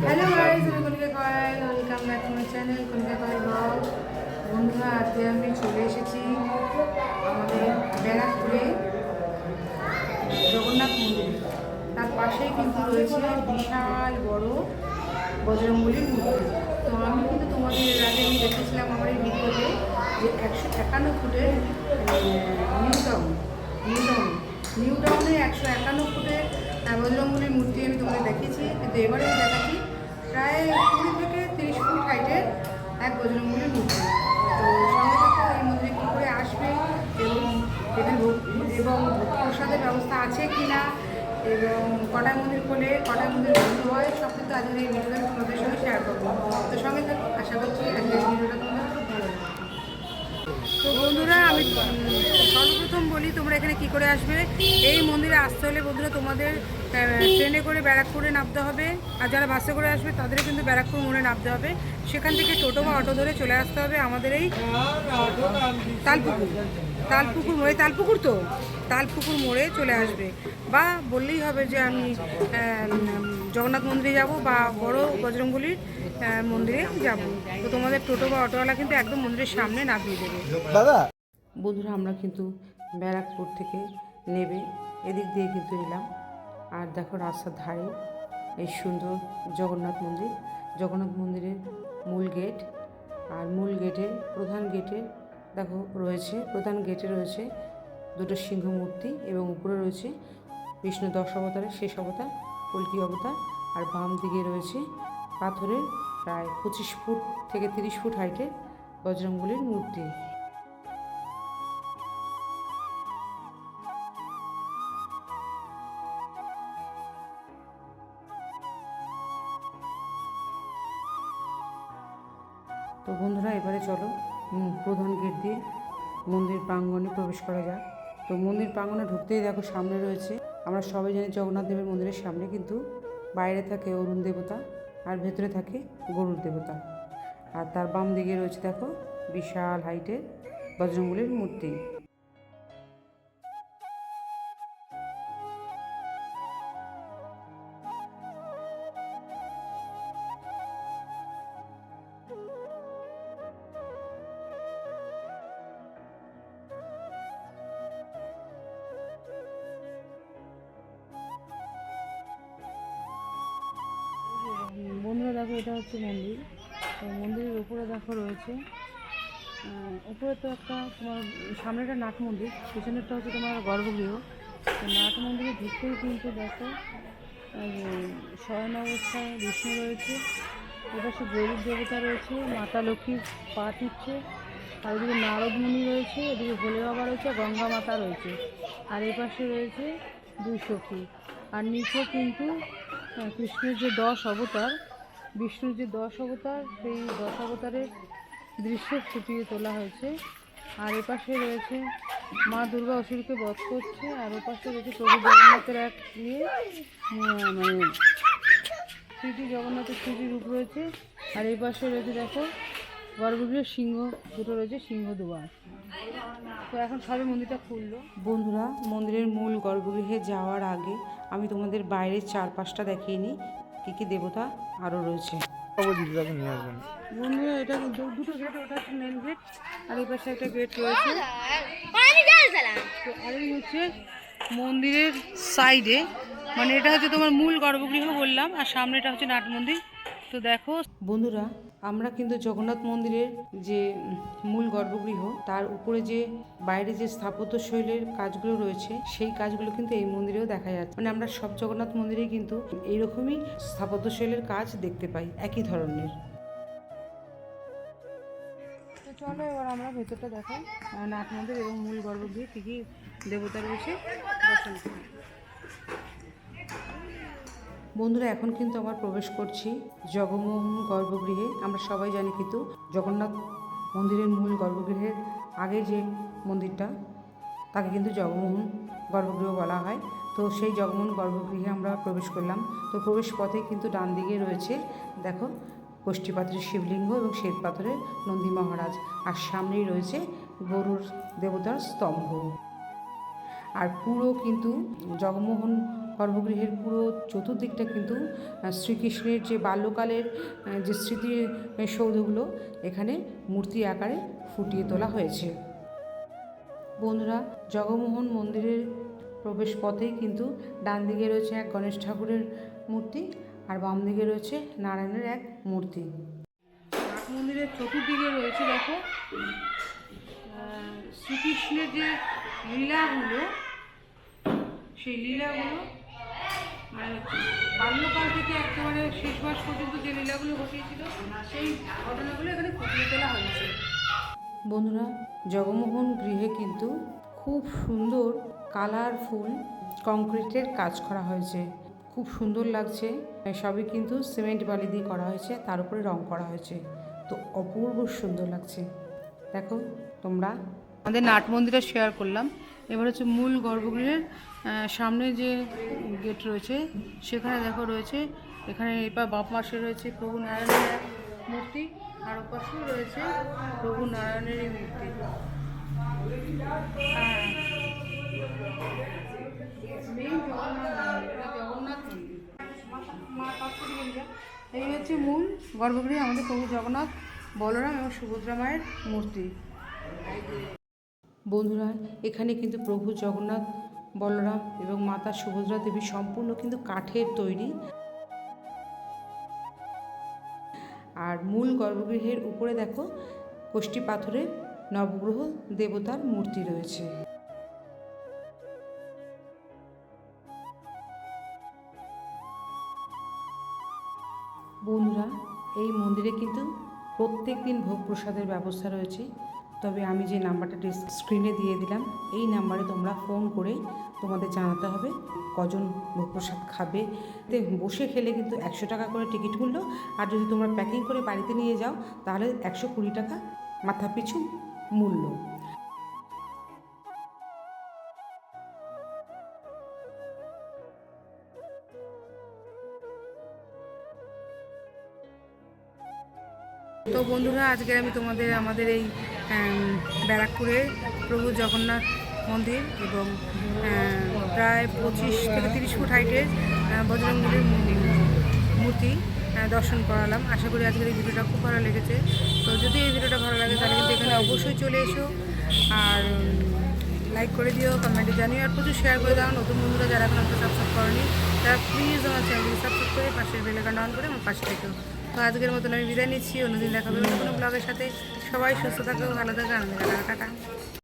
Hello guys, আমি Konika coil. Welcome back to my channel Konika coil blog. বন্ধুরা, আজকে আমি চলে এসেছি আমাদের ব্যারাকপুরে জগন্নাথ মন্দির। তার পাশেই কিন্তু রয়েছে বিশাল বড় বজরংবলীর মূর্তি। তো আমি কিন্তু তোমাদের এর আগে আমি দেখেছিলাম আমার এই ভিডিওতে যে 151 ফুটের নিউ টাউনে 151 ফুটের বজরংবলীর মূর্তি আমি তোমাদের দেখিয়েছি, কিন্তু এবারে আমি দেখাচ্ছি প্রায় 20 থেকে 30 ফুট হাইটের এক বজরংবলীর মূর্তি। তো সঙ্গে থাকো, এই মন্দিরে কী করে আসবে এবং এখানে এবং প্রসাদের ব্যবস্থা আছে কি না, এবং কটা মন্দির খোলে, কটা মন্দির বন্ধ হয়, সব কিন্তু আজকের এই ভিডিওটা আমি তোমাদের সঙ্গে শেয়ার করবো। তো সঙ্গে থাকো, আশা করছি আজকের এই ভিডিওটা তোমাদের খুব ভালো লাগবে। তো বন্ধুরা, আমি সর্বপ্রথম বলি তোমরা এখানে কি করে আসবে। এই মন্দিরে আসতে হলে বন্ধুরা তোমাদের ট্রেনে করে ব্যারাকপুরে নামতে হবে, আর যারা বাসে করে আসবে তাদেরও কিন্তু ব্যারাকপুর মোড়ে নামতে হবে। সেখান থেকে টোটো বা অটো ধরে চলে আসতে হবে আমাদের এই তালপুকুর মোড়ে চলে আসবে, বা বললেই হবে যে আমি জগন্নাথ মন্দিরে যাব বা বড় বজরংবলীর মন্দিরে যাব। তো তোমাদের টোটো বা অটোওয়ালা কিন্তু একদম মন্দিরের সামনে নামিয়ে দেবে। দাদা বন্ধুরা, আমরা কিন্তু ব্যারাকপুর থেকে নেবে এদিক দিয়ে কিন্তু এলাম, আর দেখো রাস্তার ধারে এই সুন্দর জগন্নাথ মন্দিরের মূল গেট। আর মূল গেটের প্রধান গেটে রয়েছে দুটো সিংহ মূর্তি, এবং উপরে রয়েছে বিষ্ণু 10 অবতারের শেষ অবতার কল্কি অবতার। আর বাম দিকে রয়েছে পাথরের প্রায় 25 ফুট থেকে 30 ফুট হাইটের বজরংবলীর মূর্তি। তো বন্ধুরা, এবারে চলো প্রধান গেট দিয়ে মন্দির প্রাঙ্গণে প্রবেশ করা যাক। তো মন্দির প্রাঙ্গণে ঢুকতেই দেখো সামনে রয়েছে, আমরা সবাই জানি জগন্নাথ দেবের মন্দিরের সামনে কিন্তু বাইরে থাকে অরুণ দেবতা, আর ভেতরে থাকে গরুর দেবতা। আর তার বাম দিকে রয়েছে দেখো বিশাল হাইটের বজরংবলীর মূর্তি। বন্ধুরা দেখো, এটা হচ্ছে মন্দির। তো মন্দিরের উপরে দেখো রয়েছে, উপরে তো একটা তোমার সামনেটা নাট মন্দির, পেছনেরটা হচ্ছে তোমার গর্ভগৃহ। তো নাট মন্দিরে ঢুকতেই কিন্তু দেখো শয়ন অবস্থায় বিষ্ণু রয়েছে, এপাশে গরুর দেবতা রয়েছে, মাতা লক্ষ্মীর পা টিপছে, আর এদিকে নারদ মুনি রয়েছে, এদিকে ভোলে বাবা রয়েছে, গঙ্গা মাতা রয়েছে, আর এপাশে রয়েছে দুই সখী। আর নিচে কিন্তু কৃষ্ণের যে 10 অবতার, বিষ্ণুর যে 10 অবতার, সেই 10 অবতারের দৃশ্য ফুটিয়ে তোলা হয়েছে। আর এপাশে রয়েছে মা দুর্গা অসুরকে বধ করছে, আর ওপাশে রয়েছে প্রভু জগন্নাথের এক মানে জগন্নাথের স্মৃতি রূপ রয়েছে। আর এই পাশে রয়েছে দেখো গর্ভগৃহের সিংহ দুটো রয়েছে, সিংহ দুয়ার। তো এখন সবে মন্দিরটা খুললো। বন্ধুরা, মন্দিরের মূল গর্ভগৃহে যাওয়ার আগে আমি তোমাদের বাইরের চারপাশটা দেখিয়ে নিই, কী কী দেবতা আরও রয়েছে। বন্ধুরা, এটা কিন্তু দুটো গেট, ওটা হচ্ছে মেন গেট, আর এই পাশে একটা গেট রয়েছে। তো আর এই হচ্ছে মন্দিরের সাইডে, মানে এটা হচ্ছে তোমার মূল গর্ভগৃহ বললাম, আর সামনেটা হচ্ছে নাট মন্দির। তো দেখো বন্ধুরা, আমরা কিন্তু জগন্নাথ মন্দিরের যে মূল গর্ভগৃহ, তার উপরে যে বাইরে যে স্থাপত্য শৈলীর কাজগুলো রয়েছে, সেই কাজগুলো কিন্তু এই মন্দিরেও দেখা যাচ্ছে। মানে আমরা সব জগন্নাথ মন্দিরেই কিন্তু এইরকমই স্থাপত্য শৈলীর কাজ দেখতে পাই, একই ধরনের। তো চলো এবার আমরা ভেতরটা দেখাই, নাট মন্দির এবং মূল গর্ভগৃহে কী কী দেবতা রয়েছে দর্শন করি। বন্ধুরা, এখন কিন্তু আমরা প্রবেশ করছি জগমোহন গর্ভগৃহে। আমরা সবাই জানি কিন্তু জগন্নাথ মন্দিরের মূল গর্ভগৃহের আগে যে মন্দিরটা, তাকে কিন্তু জগমোহন গর্ভগৃহ বলা হয়। তো সেই জগমোহন গর্ভগৃহে আমরা প্রবেশ করলাম। তো প্রবেশ পথে কিন্তু ডান দিকে রয়েছে দেখো কষ্টি পাথরের শিবলিঙ্গ এবং শ্বেত পাথরের নন্দী মহারাজ, আর সামনেই রয়েছে গরুর দেবতার স্তম্ভ। আর পুরো কিন্তু জগমোহন গর্ভগৃহের পুরো চতুর্দিকটা কিন্তু শ্রীকৃষ্ণের যে বাল্যকালের যে স্মৃতির সৌধগুলো এখানে মূর্তি আকারে ফুটিয়ে তোলা হয়েছে। বন্ধুরা, জগমোহন মন্দিরের প্রবেশ পথেই কিন্তু ডান দিকে রয়েছে এক গণেশ ঠাকুরের মূর্তি আর বাম দিকে রয়েছে নারায়ণের এক মূর্তি। নাট মন্দিরের চতুর্দিকে রয়েছে দেখো শ্রীকৃষ্ণের যে লীলাগুলো, সেই লীলাগুলো মানে বাল্যকাল থেকে একেবারে শেষ মাস পর্যন্ত যে লীলাগুলো ঘটিয়েছিল সেই ঘটনাগুলো এখানে ফুটিয়ে তোলা হয়েছে। বন্ধুরা, জগমোহন গৃহে কিন্তু খুব সুন্দর কালারফুল কংক্রিটের কাজ করা হয়েছে, খুব সুন্দর লাগছে। সবই কিন্তু সিমেন্ট বালি দিয়ে করা হয়েছে, তার উপরে রং করা হয়েছে, তো অপূর্ব সুন্দর লাগছে। দেখো তোমরা, আমাদের নাট মন্দিরে শেয়ার করলাম। এবার হচ্ছে মূল গর্ভগৃহের সামনে যে গেট রয়েছে সেখানে দেখো রয়েছে, এখানে এবার বাপ মাসে রয়েছে প্রভু নারায়ণের এক মূর্তি আর ওপাশেও রয়েছে প্রভু নারায়ণেরই মূর্তি। জগন্নাথ মন্দির, এই হচ্ছে মূল গর্ভগৃহে আমাদের প্রভু জগন্নাথ, বলরাম এবং সুভদ্রা মায়ের মূর্তি। বন্ধুরা, এখানে কিন্তু প্রভু জগন্নাথ, বলরাম এবং মাতা সুভদ্রা দেবী সম্পূর্ণ কিন্তু কাঠের তৈরি। আর মূল গর্ভগৃহের উপরে দেখো কোষ্ঠী পাথরের নবগ্রহ দেবতার মূর্তি রয়েছে। বন্ধুরা, এই মন্দিরে কিন্তু প্রত্যেক দিন ভোগ প্রসাদের ব্যবস্থা রয়েছে, তবে আমি যে নাম্বারটা স্ক্রিনে দিয়ে দিলাম এই নাম্বারে তোমরা ফোন করে তোমাদের জানাতে হবে কজন ভোগ প্রসাদ খাবে। বসে খেলে কিন্তু 100 টাকা করে টিকিট মূল্য, আর যদি তোমরা প্যাকিং করে বাড়িতে নিয়ে যাও তাহলে 120 টাকা মাথা পিছু মূল্য। তো বন্ধুরা, আজকে আমি তোমাদের আমাদের এই ব্যারাকপুরে প্রভু জগন্নাথ মন্দির এবং প্রায় 25 থেকে 30 ফুট হাইটের বজরঙ্গবলীর মূর্তি দর্শন করালাম। আশা করি আজকের এই ভিডিওটা খুব ভালো লেগেছে। তো যদি এই ভিডিওটা ভালো লাগে তাহলে কিন্তু এখানে অবশ্যই চলে এসো আর লাইক করে দিও, কমেন্টে জানিও, আর প্রচুর শেয়ার করে দাও। নতুন বন্ধুরা যারা এখন আমাকে সাবস্ক্রাইব করেনি তারা প্লিজ আমার চ্যানেলকে সাবস্ক্রাইব করে পাশের বেল আইকন অন করে আমার পাশে থেকো। তো আজকের মতন আমি বিদায় নিচ্ছি, অন্যদিন দেখা হবে অন্য কোনো ব্লগের সাথে। সবাই সুস্থ থাকো, ভালো থাকো, আনন্দ কাটাও, টাটা।